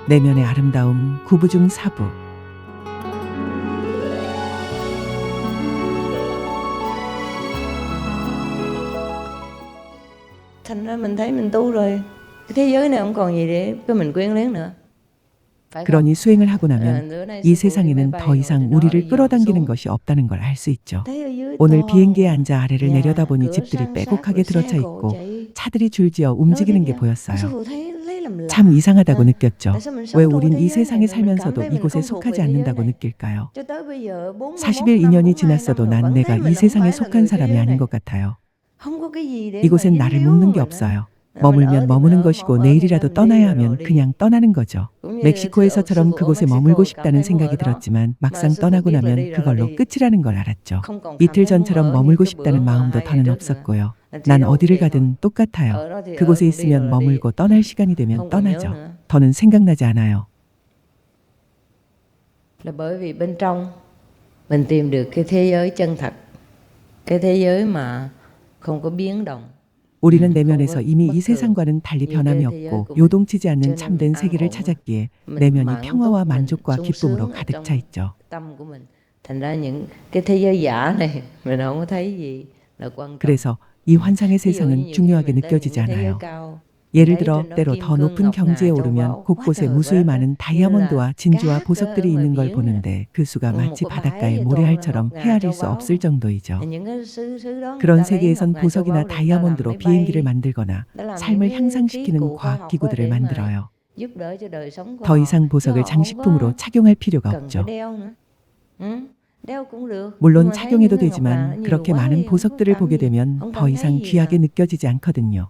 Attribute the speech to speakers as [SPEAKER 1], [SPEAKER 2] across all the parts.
[SPEAKER 1] 내면의 아름다움 구부 중 사부.
[SPEAKER 2] Thành ra mình thấy mình tu rồi, cái thế giới này không còn gì để cho mình quyến luyến nữa.
[SPEAKER 1] 그러니 수행을 하고 나면 이 세상에는 더 이상 우리를 끌어당기는 것이 없다는 걸 알 수 있죠. 오늘 비행기에 앉아 아래를 내려다보니 집들이 빼곡하게 들어차 있고 차들이 줄지어 움직이는 게 보였어요. 참 이상하다고 느꼈죠. 왜 우린 이 세상에 살면서도 이곳에 속하지 않는다고 느낄까요? 40일 2년이 지났어도 난 내가 이 세상에 속한 사람이 아닌 것 같아요. 이곳엔 나를 묶는 게 없어요. 머물면 머무는 것이고 내일이라도 떠나야 하면 그냥 떠나는 거죠. 멕시코에서처럼 그곳에 머물고 싶다는 생각이 들었지만 막상 떠나고 나면 그걸로 끝이라는 걸 알았죠. 이틀 전처럼 머물고 싶다는 마음도 더는 없었고요. 난 어디를 가든 똑같아요. 그곳에 있으면 머물고 떠날 시간이 되면 떠나죠. 더는 생각나지 않아요.
[SPEAKER 2] Là bởi vì bên trong mình tìm được cái thế giới chân thật, cái thế giới mà không có biến động.
[SPEAKER 1] 우리는 내면에서 이미 이 세상과는 달리 변함이 없고 요동치지 않는 참된 세계를 찾았기에 내면이 평화와 만족과 기쁨으로 가득 차 있죠.
[SPEAKER 2] Thành ra những cái thế giới giả này mình không có thấy gì là quan trọng.
[SPEAKER 1] 그래서 이 환상의 세상은 중요하게 느껴지지 않아요. 예를 들어 때로 더 높은 경지에 오르면 곳곳에 무수히 많은 다이아몬드와 진주와 보석들이 있는 걸 보는데 그 수가 마치 바닷가의 모래알처럼 헤아릴 수 없을 정도이죠. 그런 세계에선 보석이나 다이아몬드로 비행기를 만들거나 삶을 향상시키는 과학기구들을 만들어요. 더 이상 보석을 장식품으로 착용할 필요가 없죠. 물론 착용해도 되지만 그렇게 많은 보석들을 보게 되면 더 이상 귀하게 느껴지지 않거든요.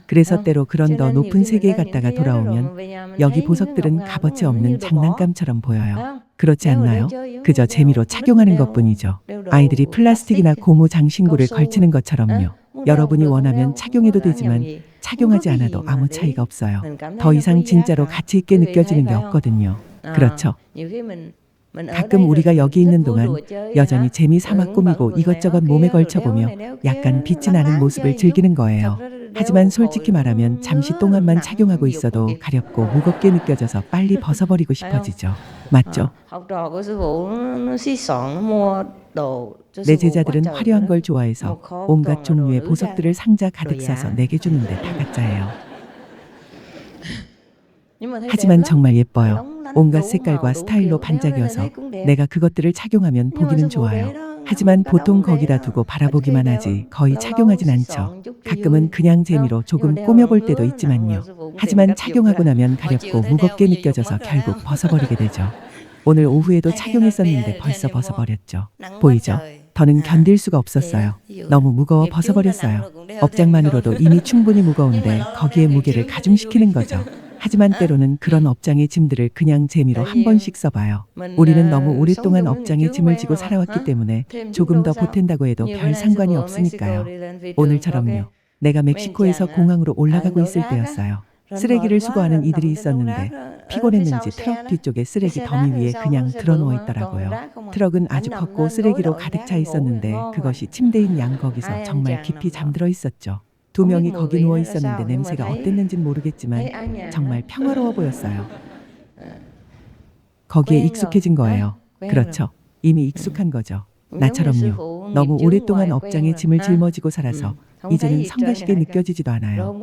[SPEAKER 1] 그래서 때로 그런 더 높은 세계에 갔다가 돌아오면 여기 보석들은 값어치 없는 장난감처럼 보여요. 그렇지 않나요? 그저 재미로 착용하는 것뿐이죠. 아이들이 플라스틱이나 고무 장신구를 걸치는 것처럼요. 여러분이 원하면 착용해도 되지만 착용하지 않아도 아무 차이가 없어요. 더 이상 진짜로 가치 있게 느껴지는 게 없거든요. 그렇죠? 가끔 우리가 여기 있는 동안 여전히 재미 삼아 꾸미고 이것저것 몸에 걸쳐보며 약간 빛이 나는 모습을 즐기는 거예요. 하지만 솔직히 말하면 잠시 동안만 착용하고 있어도 가렵고 무겁게 느껴져서 빨리 벗어버리고 싶어지죠. 맞죠? 내 제자들은 화려한 걸 좋아해서 온갖 종류의 보석들을 상자 가득 싸서 내게 주는데 다 가짜예요. 하지만 정말 예뻐요. 온갖 색깔과 스타일로 반짝여서 내가 그것들을 착용하면 보기는 좋아요. 하지만 보통 거기다 두고 바라보기만 하지 거의 착용하진 않죠. 가끔은 그냥 재미로 조금 꾸며볼 때도 있지만요. 하지만 착용하고 나면 가렵고 무겁게 느껴져서 결국 벗어버리게 되죠. 오늘 오후에도 착용했었는데 벌써 벗어버렸죠. 보이죠? 더는 견딜 수가 없었어요. 너무 무거워 벗어버렸어요. 업장만으로도 이미 충분히 무거운데 거기에 무게를 가중시키는 거죠. 하지만 때로는 그런 업장의 짐들을 그냥 재미로 한 번씩 써봐요. 우리는 너무 오랫동안 업장의 짐을 지고 살아왔기 때문에 조금 더 보탠다고 해도 별 상관이 없으니까요. 오늘처럼요. 내가 멕시코에서 공항으로 올라가고 있을 때였어요. 쓰레기를 수거하는 이들이 있었는데 피곤했는지 트럭 뒤쪽에 쓰레기 더미 위에 그냥 드러누워 있더라고요. 트럭은 아주 컸고 쓰레기로 가득 차 있었는데 그것이 침대인 양 거기서 정말 깊이 잠들어 있었죠. 두 명이 거기 누워 있었는데 냄새가 어땠는진 모르겠지만 정말 평화로워 보였어요. 거기에 익숙해진 거예요. 그렇죠. 이미 익숙한 거죠. 나처럼요. 너무 오랫동안 업장의 짐을 짊어지고 살아서 이제는 성가시게 느껴지지도 않아요.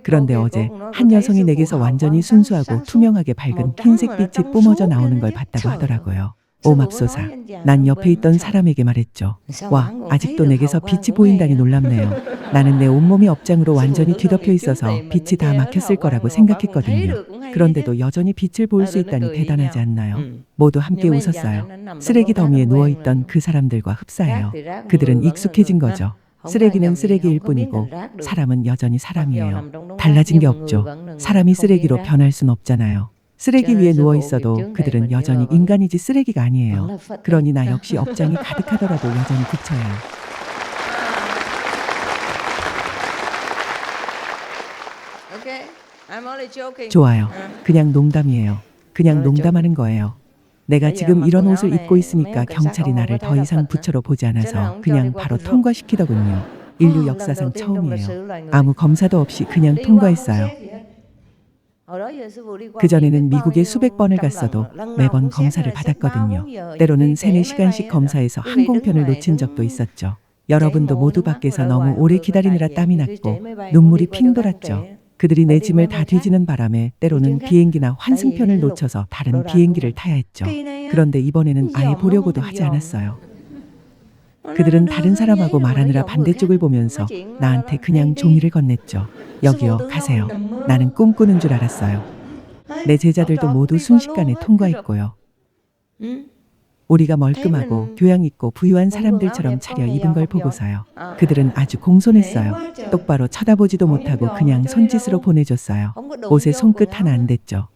[SPEAKER 1] 그런데 어제 한 여성이 내게서 완전히 순수하고 투명하게 밝은 흰색 빛이 뿜어져 나오는 걸 봤다고 하더라고요. 오 맙소사. 난 옆에 있던 사람에게 말했죠. 와, 아직도 내게서 빛이 보인다니 놀랍네요. 나는 내 온몸이 업장으로 완전히 뒤덮여 있어서 빛이 다 막혔을 거라고 생각했거든요. 그런데도 여전히 빛을 볼 수 있다니 대단하지 않나요? 모두 함께 웃었어요. 쓰레기 더미에 누워있던 그 사람들과 흡사해요. 그들은 익숙해진 거죠. 쓰레기는 쓰레기일 뿐이고 사람은 여전히 사람이에요. 달라진 게 없죠. 사람이 쓰레기로 변할 순 없잖아요. 쓰레기 위에 누워 있어도 그들은 여전히 인간이지 쓰레기가 아니에요. 그러니 나 역시 업장이 가득하더라도 여전히 그쳐요. 。 . 。 . 。 . 。 . 。 . 。 . 。 . 。 . 。 . 。 . 。 . 。 . 。 . 。 . 。 . 。 . 。 . 。 . 。 . 。 . 。 . 。 . 。 . 。 . 。 . 。 . 。 . 。 . 。 그런데 어제 한 여성이 내게서 완전히 순수하고 투명하게 밝은 흰색 빛이 뿜어져 나오는 걸 봤다고 하더라고요. 모두 함께 웃었어요. 쓰레기 더미에 누워있던 그 사람들과 흡사해요. 그들은 여전히 익숙해진 거죠. 좋아요. 그냥 농담이에요. 그냥 농담하는 거예요. 내가 지금 이런 옷을 입고 있으니까 경찰이 나를 더 이상 부처로 보지 않아서 그냥 바로 통과시키더군요. 인류 역사상 처음이에요. 아무 검사도 없이 그냥 통과했어요. 그전에는 미국에 수백 번을 갔어도 매번 검사를 받았거든요. 때로는 3-4시간씩 검사해서 항공편을 놓친 적도 있었죠. 여러분도 모두 밖에서 너무 오래 기다리느라 땀이 났고 눈물이 핑 돌았죠. 그들이 내 짐을 다 뒤지는 바람에 때로는 비행기나 환승편을 놓쳐서 다른 비행기를 타야 했죠. 그런데 이번에는 아예 보려고도 하지 않았어요. 그들은 다른 사람하고 말하느라 반대쪽을 보면서 나한테 그냥 종이를 건넸죠. 여기요, 가세요. 나는 꿈꾸는 줄 알았어요. 내 제자들도 모두 순식간에 통과했고요. 우리가 멀끔하고 교양 있고 부유한 사람들처럼 차려 입은 걸 보고서요. 그들은 아주 공손했어요. 똑바로 쳐다보지도 못하고 그냥 손짓으로 보내줬어요. 옷에 손끝 하나 안 댔죠.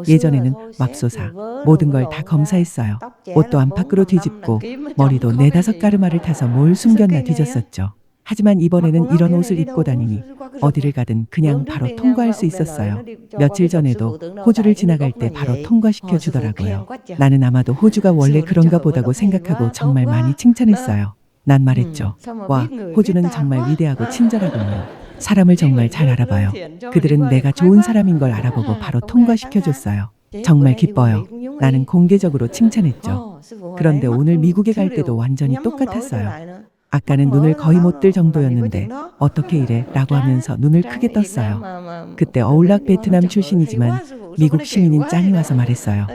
[SPEAKER 1] 예전에는 맙소사 모든 걸 다 검사했어요. 옷도 안팎으로 뒤집고 머리도 4-5가르마를 타서 뭘 숨겼나 뒤졌었죠. 하지만 이번에는 이런 옷을 입고 다니니 어디를 가든 그냥 바로 통과할 수 있었어요. 며칠 전에도 호주를 지나갈 때 바로 통과시켜 주더라고요. 나는 아마도 호주가 원래 그런가 보다고 생각하고 정말 많이 칭찬했어요. 난 말했죠. 와, 호주는 정말 위대하고 친절하군요. 사람을 정말 잘 알아봐요. 그들은 내가 좋은 사람인 걸 알아보고 바로 통과시켜 줬어요. 정말 기뻐요. 나는 공개적으로 칭찬했죠. 그런데 오늘 미국에 갈 때도 완전히 똑같았어요. 아까는 눈을 거의 못 뜰 정도였는데 어떻게 이래? 라고 하면서 눈을 크게 떴어요. 그때 어울락 베트남 출신이지만 미국 시민인 짱이 와서 말했어요.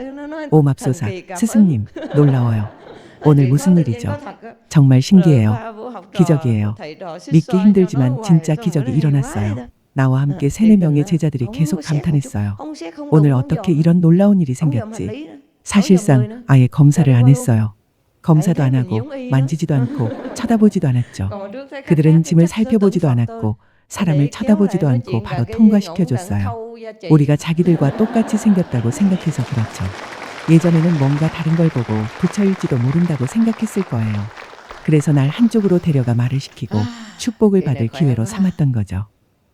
[SPEAKER 1] 오 맙소사, 스승님, 놀라워요. 오늘 무슨 일이죠? 정말 신기해요. 기적이에요. 믿기 힘들지만 진짜 기적이 일어났어요. 나와 함께 3-4명의 제자들이 계속 감탄했어요. 오늘 어떻게 이런 놀라운 일이 생겼지? 사실상 아예 검사를 안 했어요. 검사도 안 하고 만지지도 않고 쳐다보지도 않았죠. 그들은 짐을 살펴보지도 않았고 사람을 쳐다보지도 않고 바로 통과시켜줬어요. 우리가 자기들과 똑같이 생겼다고 생각해서 그렇죠. 예전에는 뭔가 다른 걸 보고 부처일지도 모른다고 생각했을 거예요. 그래서 날 한쪽으로 데려가 말을 시키고 축복을 받을 기회로 삼았던 거죠.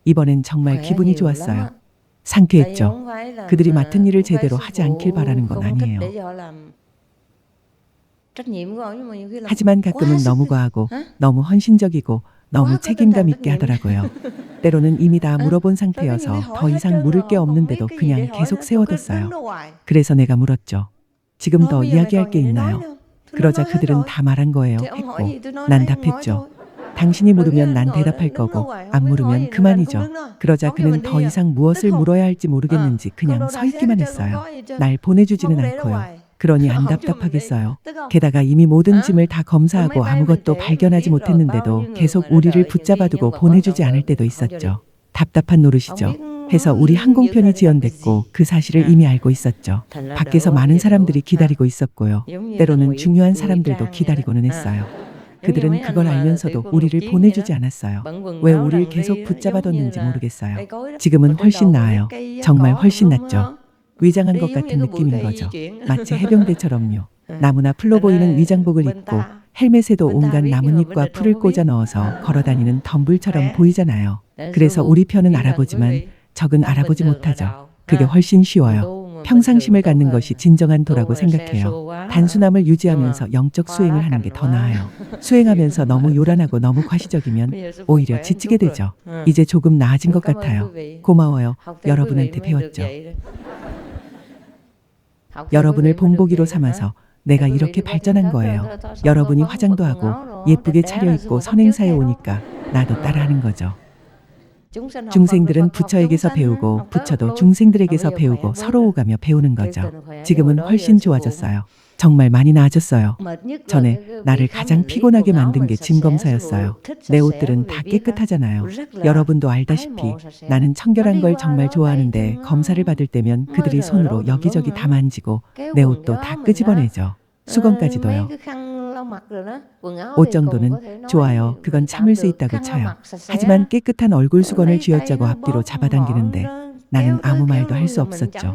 [SPEAKER 1] 이번엔 정말 기분이 좋았어요. 상쾌했죠. 그들이 맡은 일을 제대로 하지 않길 바라는 건 아니에요. 하지만 가끔은 너무 과하고 너무 헌신적이고 너무 책임감 있게 하더라고요. 때로는 이미 다 물어본 상태여서 더 이상 물을 게 없는데도 그냥 계속 세워뒀어요. 그래서 내가 물었죠. 지금 더 이야기할 게 있나요? 그러자 그들은 다 말한 거예요. 했고 난 답했죠. 당신이 물으면 난 대답할 거고 안 물으면 그만이죠. 그러자 그는 더 이상 무엇을 물어야 할지 모르겠는지 그냥 서 있기만 했어요. 날 보내주지는 않고요. 그러니 안 답답하겠어요. 게다가 이미 모든 짐을 다 검사하고 아무것도 발견하지 못했는데도 계속 우리를 붙잡아두고 보내주지 않을 때도 있었죠. 답답한 노릇이죠. 해서 우리 항공편이 지연됐고 그 사실을 이미 알고 있었죠. 밖에서 많은 사람들이 기다리고 있었고요. 때로는 중요한 사람들도 기다리고는 했어요. 그들은 그걸 알면서도 우리를 보내주지 않았어요. 왜 우리를 계속 붙잡아뒀는지 모르겠어요. 지금은 훨씬 나아요. 정말 훨씬 낫죠. 위장한 것 같은 느낌인 거죠. 마치 해병대처럼요. 나무나 풀로 보이는 위장복을 입고 헬멧에도 온갖 나뭇잎과 풀을 꽂아 넣어서 걸어다니는 덤불처럼 보이잖아요. 그래서 우리 편은 알아보지만 적은 알아보지 못하죠. 그게 훨씬 쉬워요. 평상심을 갖는 것이 진정한 도라고 생각해요. 단순함을 유지하면서 영적 수행을 하는 게 더 나아요. 수행하면서 너무 요란하고 너무 과시적이면 오히려 지치게 되죠. 이제 조금 나아진 것 같아요. 고마워요. 여러분한테 배웠죠. 여러분을 본보기로 삼아서 내가 이렇게 발전한 거예요. 여러분이 화장도 하고 예쁘게 차려입고 선행사에 오니까 나도 따라하는 거죠. 중생들은 부처에게서 배우고 부처도 중생들에게서 배우고 서로 오가며 배우는 거죠. 지금은 훨씬 좋아졌어요. 정말 많이 나아졌어요. 전에 나를 가장 피곤하게 만든 게 짐 검사였어요. 내 옷들은 다 깨끗하잖아요. 여러분도 알다시피 나는 청결한 걸 정말 좋아하는데 검사를 받을 때면 그들이 손으로 여기저기 다 만지고 내 옷도 다 끄집어내죠. 수건까지도요. 옷 정도는 좋아요. 그건 참을 수 있다고 쳐요. 하지만 깨끗한 얼굴 수건을 쥐어짜고 앞뒤로 잡아당기는데 나는 아무 말도 할 수 없었죠.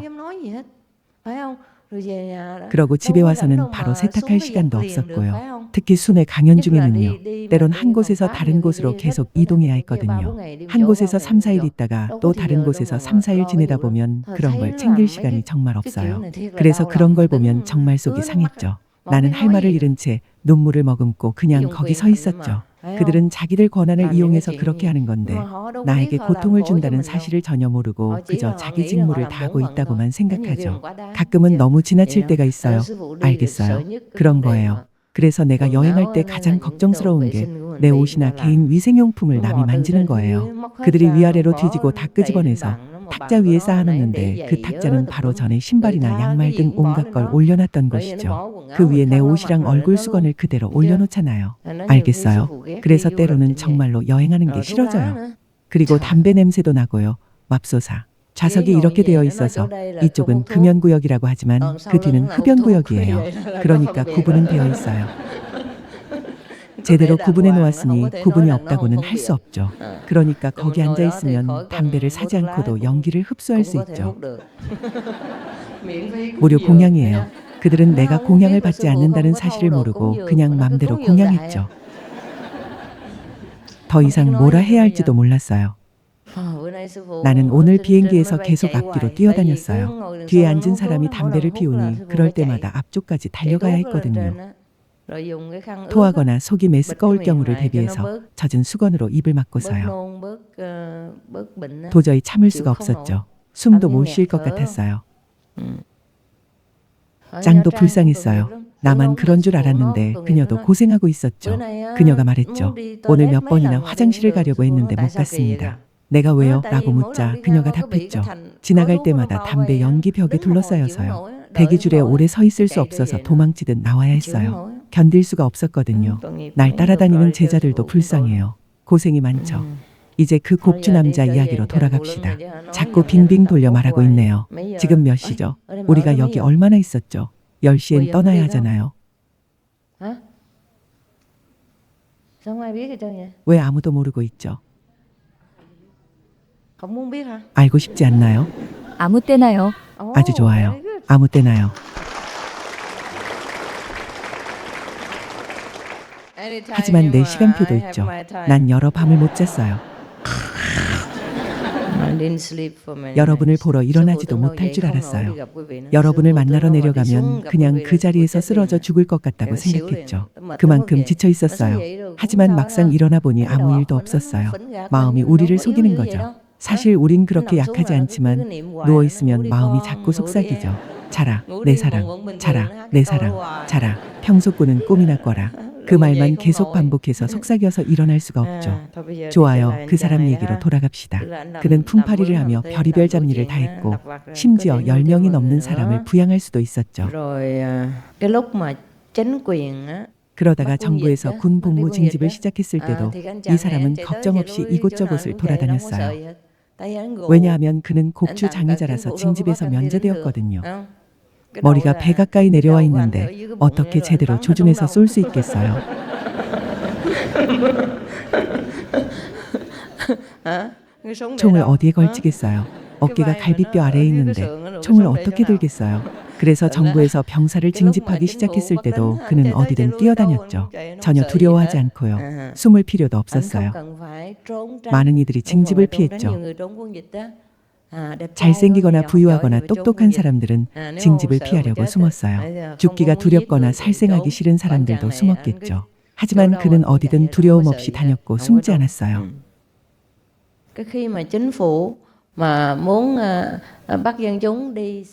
[SPEAKER 1] 그러고 집에 와서는 바로 세탁할 시간도 없었고요. 특히 순회 강연 중에는요. 때론 한 곳에서 다른 곳으로 계속 이동해야 했거든요. 한 곳에서 3, 4일 있다가 또 다른 곳에서 3, 4일 지내다 보면 그런 걸 챙길 시간이 정말 없어요. 그래서 그런 걸 보면 정말 속이 상했죠. 나는 할 말을 잃은 채 눈물을 머금고 그냥 거기 서 있었죠. 그들은 자기들 권한을 이용해서 그렇게 하는 건데 나에게 고통을 준다는 사실을 전혀 모르고 그저 자기 직무를 다하고 있다고만 생각하죠. 가끔은 너무 지나칠 때가 있어요. 알겠어요. 그런 거예요. 그래서 내가 여행할 때 가장 걱정스러운 게 내 옷이나 개인 위생용품을 남이 만지는 거예요. 그들이 위아래로 뒤지고 다 끄집어내서 탁자 위에 쌓아놓는데 그 탁자는 바로 전에 신발이나 양말 등 온갖 걸 올려놨던 것이죠. 그 위에 내 옷이랑 얼굴 수건을 그대로 올려놓잖아요. 알겠어요. 그래서 때로는 정말로 여행하는 게 싫어져요. 그리고 담배 냄새도 나고요. 맙소사. 좌석이 이렇게 되어 있어서 이쪽은 금연구역이라고 하지만 그 뒤는 흡연구역이에요. 그러니까 구분은 되어 있어요. 제대로 구분해 놓았으니 구분이 없다고는 할 수 없죠. 그러니까 거기 앉아 있으면 담배를 사지 않고도 연기를 흡수할 수 있죠. 무료 공양이에요. 그들은 내가 공양을 받지 않는다는 사실을 모르고 그냥 맘대로 공양했죠. 더 이상 뭐라 해야 할지도 몰랐어요. 나는 오늘 비행기에서 계속 앞뒤로 뛰어다녔어요. 뒤에 앉은 사람이 담배를 피우니 그럴 때마다 앞쪽까지 달려가야 했거든요. 토하거나 속이 메스꺼울 경우를 대비해서 젖은 수건으로 입을 막고서요. 도저히 참을 수가 없었죠. 숨도 못 쉴 것 같았어요. 짱도 불쌍했어요. 나만 그런 줄 알았는데 그녀도 고생하고 있었죠. 그녀가 말했죠. 오늘 몇 번이나 화장실을 가려고 했는데 못 갔습니다. 내가 왜요? 라고 묻자 그녀가 답했죠. 지나갈 때마다 담배 연기 벽에 둘러싸여서요. 대기줄에 오래 서 있을 수 없어서 도망치듯 나와야 했어요. 견딜 수가 없었거든요. 날 따라다니는 제자들도 불쌍해요. 고생이 많죠. 이제 그 곱주 남자 이야기로 돌아갑시다. 자꾸 빙빙 돌려 말하고 있네요. 지금 몇 시죠? 우리가 여기 얼마나 있었죠? 10시엔 떠나야 하잖아요. 왜 아무도 모르고 있죠? 알고 싶지 않나요?
[SPEAKER 3] 아무 때나요.
[SPEAKER 1] 아주 좋아요. 아무 때나요. 하지만 내 시간표도 있죠. 난 여러 밤을 못 잤어요. 여러분을 보러 일어나지도 못할 줄 알았어요. 여러분을 만나러 내려가면 그냥 그 자리에서 쓰러져 죽을 것 같다고 생각했죠. 그만큼 지쳐 있었어요. 하지만 막상 일어나 보니 아무 일도 없었어요. 마음이 우리를 속이는 거죠. 사실 우린 그렇게 약하지 않지만 누워있으면 마음이 자꾸 속삭이죠. 자라, 내 사랑, 자라, 내 사랑, 자라. 평소 꾸는 꿈이나 꿔라. 그 말만 계속 반복해서 속삭여서 일어날 수가 없죠. 좋아요. 그 사람 얘기로 돌아갑시다. 그는 품팔이를 하며 별의별 잡일을 다 했고 심지어 10명이 넘는 사람을 부양할 수도 있었죠. 그러다가 정부에서 군 복무 징집을 시작했을 때도 이 사람은 걱정 없이 이곳저곳을 돌아다녔어요. 왜냐하면 그는 곡주 장애자라서 징집에서 면제되었거든요. 머리가 배 가까이 내려와 있는데 어떻게 제대로 조준해서 쏠 수 있겠어요? 총을 어디에 걸치겠어요? 어깨가 갈비뼈 아래에 있는데 총을 어떻게 들겠어요? 그래서 정부에서 병사를 징집하기 시작했을 때도 그는 어디든 뛰어다녔죠. 전혀 두려워하지 않고요. 숨을 필요도 없었어요. 많은 이들이 징집을 피했죠. 잘생기거나 부유하거나 똑똑한 사람들은 징집을 피하려고 숨었어요. 죽기가 두렵거나 살생하기 싫은 사람들도 숨었겠죠. 하지만 그는 어디든 두려움 없이 다녔고 숨지 않았어요.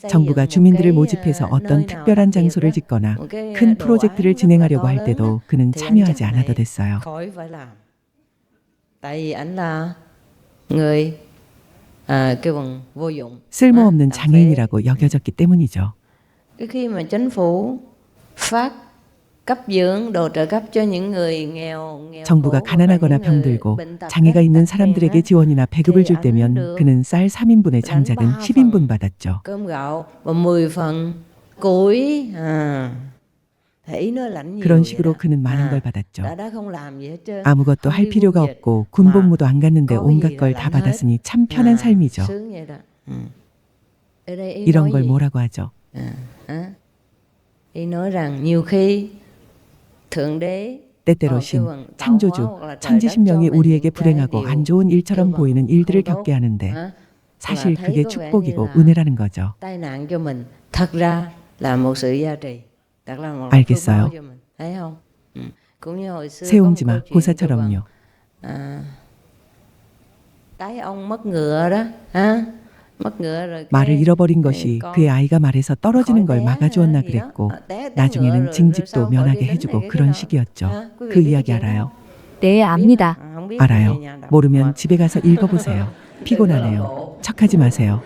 [SPEAKER 1] 정부가 주민들을 모집해서 어떤 특별한 장소를 짓거나 큰 프로젝트를 진행하려고 할 때도 그는 참여하지 않아도 됐어요. 쓸모없는 장애인이라고 여겨졌기 때문이죠. 정부가 가난하거나 병들고 장애가 있는 사람들에게 지원이나 배급을 줄 때면 그는 쌀 3인분에 장작은 10인분 받았죠. 그런 식으로 그는 많은 걸 받았죠. 아무것도 할 필요가 없고 군복무도 안 갔는데 온갖 걸 다 받았으니 참 편한 삶이죠. 이런 걸 뭐라고 하죠?
[SPEAKER 2] thượng đế
[SPEAKER 1] 때때로 신, 창조주, 천지신명이 우리에게 불행하고 안 좋은 일처럼 보이는 일들을 겪게 하는데 사실 그게 축복이고 은혜라는 거죠.
[SPEAKER 2] tai nạn cho mình thật ra là một sự gia trì, thật ra một
[SPEAKER 1] 알겠어요.
[SPEAKER 2] phước báo cho mình, thấy không? cũng như hồi xưa có một
[SPEAKER 1] 세옹지마
[SPEAKER 2] câu chuyện
[SPEAKER 1] 고사처럼요.
[SPEAKER 2] cái ông mất ngựa đó, ha? mất ngựa rồi
[SPEAKER 1] 말을
[SPEAKER 2] cái
[SPEAKER 1] 잃어버린 것이
[SPEAKER 2] con
[SPEAKER 1] 그의 아이가 말에서 떨어지는 걸
[SPEAKER 2] khỏi té
[SPEAKER 1] 막아주었나
[SPEAKER 2] gì đó.
[SPEAKER 1] 그랬고
[SPEAKER 2] té
[SPEAKER 1] 나중에는
[SPEAKER 2] ngựa rồi
[SPEAKER 1] 징집도
[SPEAKER 2] sao khỏi đi
[SPEAKER 1] 면하게
[SPEAKER 2] đánh
[SPEAKER 1] 해주고
[SPEAKER 2] này
[SPEAKER 1] 그런
[SPEAKER 2] cái
[SPEAKER 1] 식이었죠.
[SPEAKER 2] nọ. Quý
[SPEAKER 1] 그
[SPEAKER 2] vị biết
[SPEAKER 1] 이야기
[SPEAKER 2] chuyện đó
[SPEAKER 1] 알아요?
[SPEAKER 2] không?
[SPEAKER 3] 네, 압니다.
[SPEAKER 2] không biết thì về
[SPEAKER 1] 알아요.
[SPEAKER 2] nhà đọc.
[SPEAKER 1] 모르면 집에 가서 읽어보세요. 피곤하네요. 척하지 마세요.